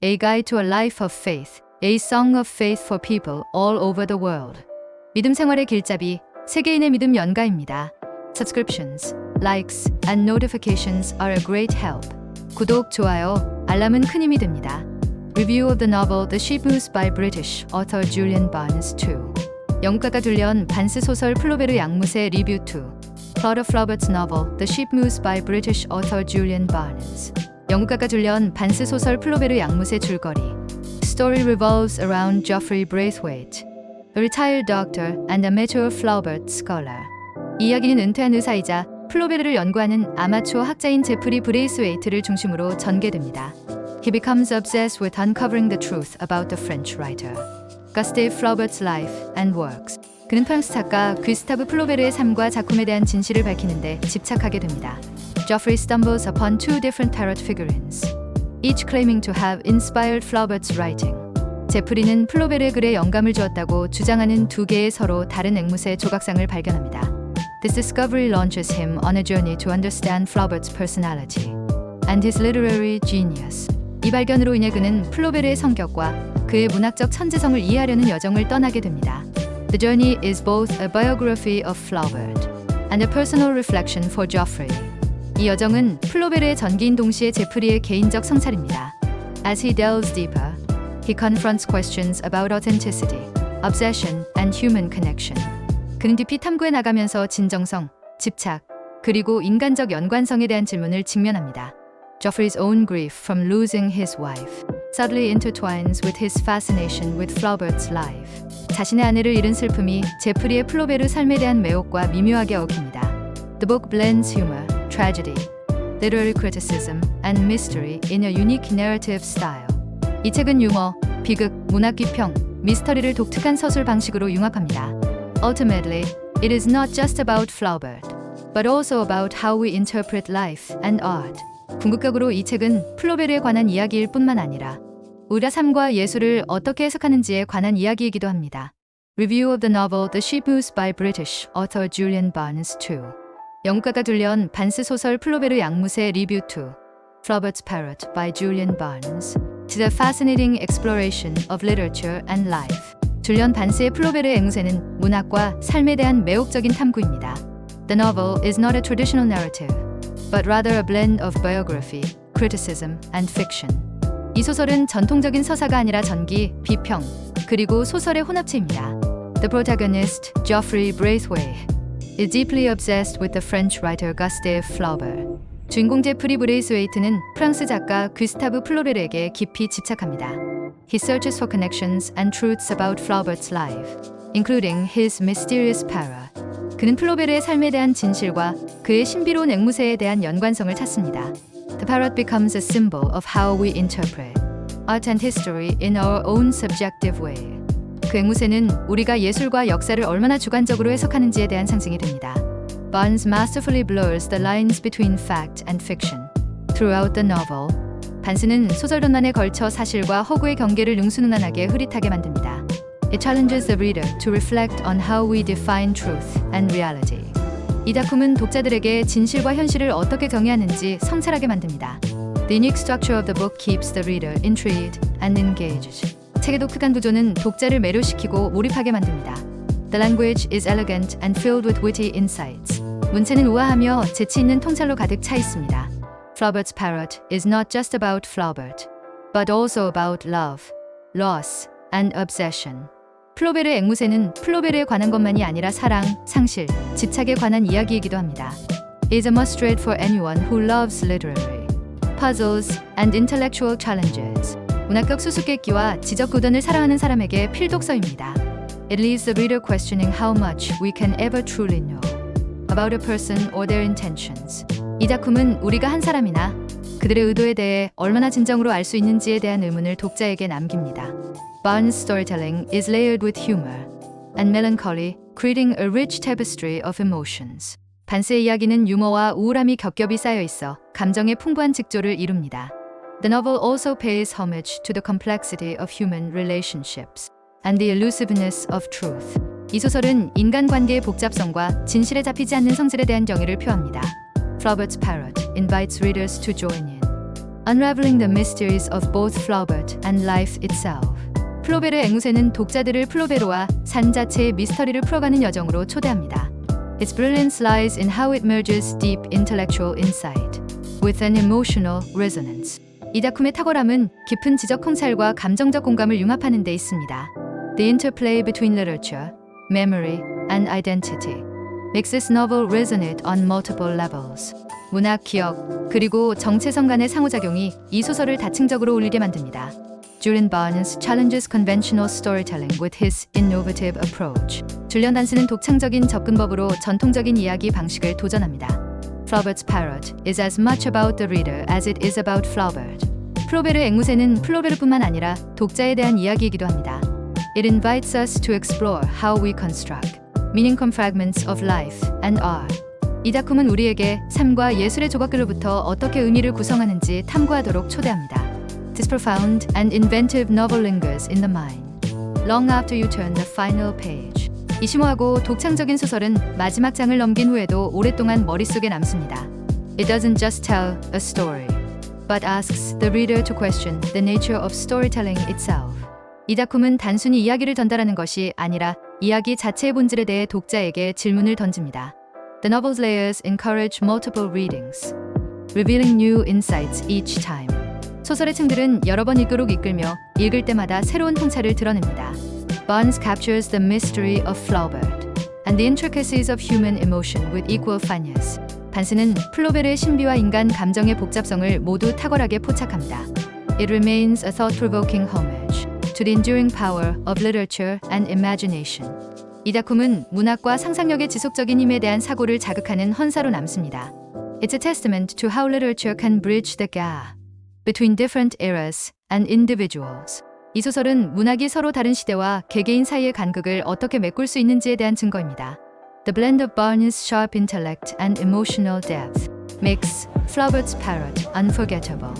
A Guide to a Life of Faith, A Song of Faith for People All Over the World. 믿음 생활의 길잡이, 세계인의 믿음 연가입니다. Subscriptions, likes, and notifications are a great help. 구독, 좋아요, 알람은 큰 힘이 됩니다. Review of the novel The Sheep Moose by British author Julian Barnes 2. 영국가가 둘리언 반스 소설 플로베르 양무새 리뷰 2. Plot of Flaubert's novel The Sheep Moose by British author Julian Barnes. 영국가가 둘리언 반스 소설 플로베르 양무새 줄거리. Story revolves around Geoffrey Braithwaite, a retired doctor and amateur Flaubert scholar. 이 이야기는 은퇴한 의사이자 플로베르를 연구하는 아마추어 학자인 제프리 브레이스웨이트를 중심으로 전개됩니다. He becomes obsessed with uncovering the truth about the French writer Gustave Flaubert's life and works. 그는 프랑스 작가 귀스타브 플로베르의 삶과 작품에 대한 진실을 밝히는데 집착하게 됩니다. Geoffrey stumbles upon two different tarot figurines, each claiming to have inspired Flaubert's writing. 제프리는 플로베르의 글에 영감을 주었다고 주장하는 두 개의 서로 다른 앵무새 조각상을 발견합니다. This discovery launches him on a journey to understand Flaubert's personality and his literary genius. 이 발견으로 인해 그는 플로베르의 성격과 그의 문학적 천재성을 이해하려는 여정을 떠나게 됩니다. The journey is both a biography of Flaubert and a personal reflection for Geoffrey. 이 여정은 플로베르의 전기인 동시에 제프리의 개인적 성찰입니다. As he delves deeper, he confronts questions about authenticity, obsession, and human connection. 그는 깊이 탐구해 나가면서 진정성, 집착, 그리고 인간적 연관성에 대한 질문을 직면합니다. Geoffrey's own grief from losing his wife subtly intertwines with his fascination with Flaubert's life. 자신의 아내를 잃은 슬픔이 제프리의 플로베르 삶에 대한 매혹과 미묘하게 얽힙니다. The book blends humor, tragedy, literary criticism, and mystery in a unique narrative style. 이 책은 유머, 비극, 문학 비평, 미스터리를 독특한 서술 방식으로 융합합니다. Ultimately, it is not just about Flaubert, but also about how we interpret life and art. 궁극적으로 이 책은 플로베르에 관한 이야기일 뿐만 아니라 우리가 삶과 예술을 어떻게 해석하는지에 관한 이야기이기도 합니다. Review of the novel The Sheep Moose by British author Julian Barnes 2. 영국가가 둘리언 반스 소설 플로베르 양무새 리뷰 2. Flaubert's Parrot by Julian Barnes. It is a fascinating exploration of literature and life. 줄리언 반스의 플로베르의 앵무새는 문학과 삶에 대한 매혹적인 탐구입니다. The novel is not a traditional narrative, but rather a blend of biography, criticism, and fiction. 이 소설은 전통적인 서사가 아니라 전기, 비평, 그리고 소설의 혼합체입니다. The protagonist, Geoffrey Braithwaite, is deeply obsessed with the French writer Gustave Flaubert. 주인공 제프리 브레이스웨이트는 프랑스 작가 귀스타브 플로베르에게 깊이 집착합니다. He searches for connections and truths about Flaubert's life, including his mysterious parrot. 그는 플로베르의 삶에 대한 진실과 그의 신비로운 앵무새에 대한 연관성을 찾습니다. The parrot becomes a symbol of how we interpret art and history in our own subjective way. 그 앵무새는 우리가 예술과 역사를 얼마나 주관적으로 해석하는지에 대한 상징이 됩니다. Barnes masterfully blurs the lines between fact and fiction. Throughout the novel, 반스는 소설 전반에 걸쳐 사실과 허구의 경계를 능수능란하게 흐릿하게 만듭니다. It challenges the reader to reflect on how we define truth and reality. 이 작품은 독자들에게 진실과 현실을 어떻게 정의하는지 성찰하게 만듭니다. The unique structure of the book keeps the reader intrigued and engaged. 책의 독특한 구조는 독자를 매료시키고 몰입하게 만듭니다. The language is elegant and filled with witty insights. 문체는 우아하며 재치 있는 통찰로 가득 차 있습니다. Flaubert's Parrot is not just about Flaubert, but also about love, loss, and obsession. 플로베르의 앵무새는 플로베르에 관한 것만이 아니라 사랑, 상실, 집착에 관한 이야기이기도 합니다. It is a must-read for anyone who loves literary, puzzles, and intellectual challenges. 문학적 수수께끼와 지적 도전을 사랑하는 사람에게 필독서입니다. It leaves the reader questioning how much we can ever truly know about a person or their intentions. 이 작품은 우리가 한 사람이나 그들의 의도에 대해 얼마나 진정으로 알 수 있는지에 대한 의문을 독자에게 남깁니다. Barnes' storytelling is layered with humor and melancholy, creating a rich tapestry of emotions. 반스의 이야기는 유머와 우울함이 겹겹이 쌓여 있어 감정의 풍부한 직조를 이룹니다. The novel also pays homage to the complexity of human relationships and the elusiveness of truth. 이 소설은 인간관계의 복잡성과 진실에 잡히지 않는 성질에 대한 정의를 표합니다. Flaubert's Parrot invites readers to join in Unraveling the mysteries of both Flaubert and life itself. 플로베르의 앵무새는 독자들을 플로베르와 산 자체의 미스터리를 풀어가는 여정으로 초대합니다. Its brilliance lies in how it merges deep intellectual insight with an emotional resonance. 이 작품의 탁월함은 깊은 지적 통찰과 감정적 공감을 융합하는 데 있습니다. The interplay between literature, memory, and identity makes this novel resonate on multiple levels. 문학, 기억, 그리고 정체성 간의 상호작용이 이 소설을 다층적으로 울리게 만듭니다. Julian Barnes challenges conventional storytelling with his innovative approach. 줄리언 반스는 독창적인 접근법으로 전통적인 이야기 방식을 도전합니다. Flaubert's Parrot is as much about the reader as it is about Flaubert. 플로베르의 앵무새는 플로베르뿐만 아니라 독자에 대한 이야기이기도 합니다. It invites us to explore how we construct meaning from fragments of life and art. 이 작품은 우리에게 삶과 예술의 조각들로부터 어떻게 의미를 구성하는지 탐구하도록 초대합니다. This profound and inventive novel lingers in the mind long after you turn the final page. 이 심오하고 독창적인 소설은 마지막 장을 넘긴 후에도 오랫동안 머릿속에 남습니다. It doesn't just tell a story, but asks the reader to question the nature of storytelling itself. 이 작품은 단순히 이야기를 전달하는 것이 아니라 이야기 자체의 본질에 대해 독자에게 질문을 던집니다. The novel's layers encourage multiple readings, revealing new insights each time. 소설의 층들은 여러 번 읽도록 이끌며 읽을 때마다 새로운 통찰을 드러냅니다. Barnes captures the mystery of Flaubert and the intricacies of human emotion with equal finesse. 반스는 플로베르의 신비와 인간 감정의 복잡성을 모두 탁월하게 포착합니다. It remains a thought-provoking homage to the enduring power of literature and imagination. 이 작품은 문학과 상상력의 지속적인 힘에 대한 사고를 자극하는 헌사로 남습니다. It's a testament to how literature can bridge the gap between different eras and individuals. 이 소설은 문학이 서로 다른 시대와 개개인 사이의 간극을 어떻게 메꿀 수 있는지에 대한 증거입니다. The blend of Barnes' sharp intellect and emotional depth makes Flaubert's Parrot unforgettable.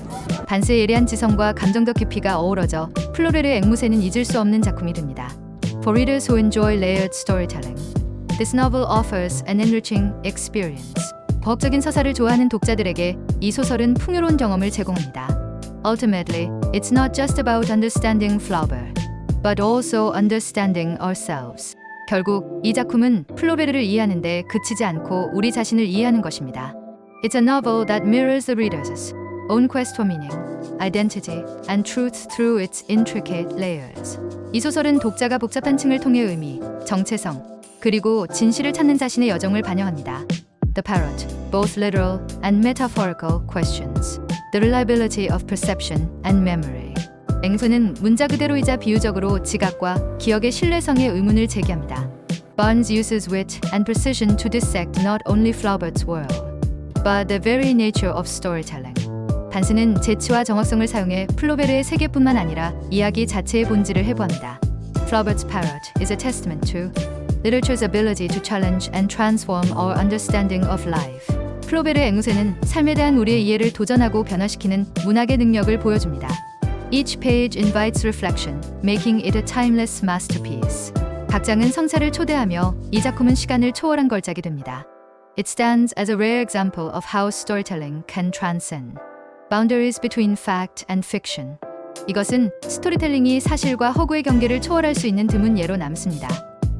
반스의 예리한 지성과 감정적 깊이가 어우러져 플로베르의 앵무새는 잊을 수 없는 작품이 됩니다. For readers who enjoy layered storytelling, this novel offers an enriching experience. 과학적인 서사를 좋아하는 독자들에게 이 소설은 풍요로운 경험을 제공합니다. Ultimately, it's not just about understanding Flaubert, but also understanding ourselves. 결국 이 작품은 플로베르를 이해하는 데 그치지 않고 우리 자신을 이해하는 것입니다. It's a novel that mirrors the reader's own quest for meaning, identity, and truth through its intricate layers. 이 소설은 독자가 복잡한 층을 통해 의미, 정체성, 그리고 진실을 찾는 자신의 여정을 반영합니다. The Parrot, both literal and metaphorical questions. The reliability of perception and memory. 앵무새는 문자 그대로이자 비유적으로 지각과 기억의 신뢰성의 의문을 제기합니다. Barnes uses wit and precision to dissect not only Flaubert's world, but the very nature of storytelling. 반스는 재치와 정확성을 사용해 플로베르의 세계뿐만 아니라 이야기 자체의 본질을 해부합니다. Flaubert's Parrot is a testament to literature's ability to challenge and transform our understanding of life. 플로베르의 앵무새는 삶에 대한 우리의 이해를 도전하고 변화시키는 문학의 능력을 보여줍니다. Each page invites reflection, making it a timeless masterpiece. 각 장은 성찰을 초대하며 이 작품은 시간을 초월한 걸작이 됩니다. It stands as a rare example of how storytelling can transcend boundaries between fact and fiction. 이것은 스토리텔링이 사실과 허구의 경계를 초월할 수 있는 드문 예로 남습니다.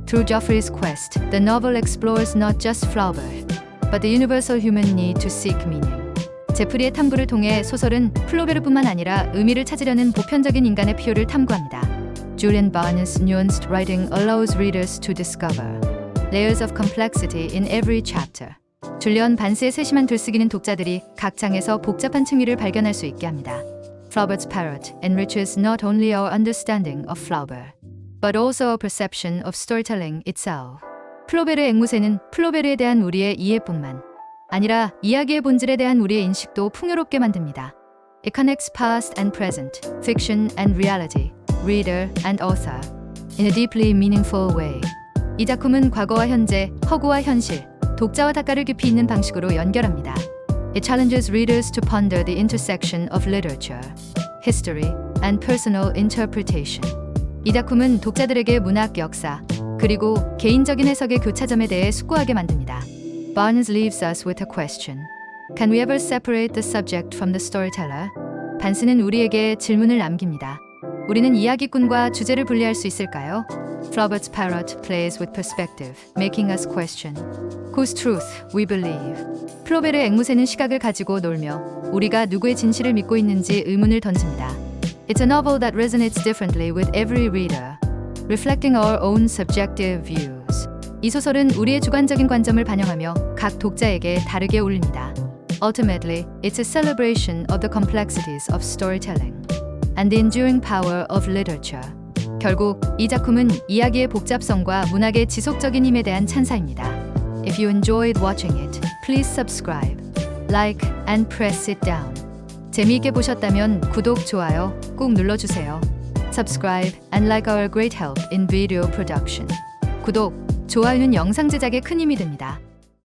Through Geoffrey's quest, the novel explores not just Flaubert, but the universal human need to seek meaning. 제프리의 탐구를 통해 소설은 플로베르뿐만 아니라 의미를 찾으려는 보편적인 인간의 필요를 탐구합니다. Julian Barnes' nuanced writing allows readers to discover layers of complexity in every chapter. 줄리언 반스의 세심한 글쓰기는 독자들이 각 장에서 복잡한 층위를 발견할 수 있게 합니다. Flaubert's Parrot enriches not only our understanding of Flaubert, but also our perception of storytelling itself. 플로베르의 앵무새는 플로베르에 대한 우리의 이해뿐만 아니라 이야기의 본질에 대한 우리의 인식도 풍요롭게 만듭니다. It connects past and present, fiction and reality, reader and author, in a deeply meaningful way. 이 작품은 과거와 현재, 허구와 현실, 독자와 작가를 깊이 있는 방식으로 연결합니다. It challenges readers to ponder the intersection of literature, history, and personal interpretation. 이 작품은 독자들에게 문학 역사, 그리고 개인적인 해석의 교차점에 대해 숙고하게 만듭니다. Barnes leaves us with a question. Can we ever separate the subject from the storyteller? 반스는 우리에게 질문을 남깁니다. 우리는 이야기꾼과 주제를 분리할 수 있을까요? Robert's parrot plays with perspective, making us question. Whose truth we believe. 플로벨의 앵무새는 시각을 가지고 놀며 우리가 누구의 진실을 믿고 있는지 의문을 던집니다. It's a novel that resonates differently with every reader, reflecting our own subjective views. 이 소설은 우리의 주관적인 관점을 반영하며 각 독자에게 다르게 울립니다. Ultimately, it's a celebration of the complexities of storytelling and the enduring power of literature. 결국 이 작품은 이야기의 복잡성과 문학의 지속적인 힘에 대한 찬사입니다. If you enjoyed watching it, please subscribe, like, and press it down. 재미있게 보셨다면 구독, 좋아요 꼭 눌러주세요. Subscribe and like our great help in video production. 구독, 좋아요는 영상 제작에 큰 힘이 됩니다.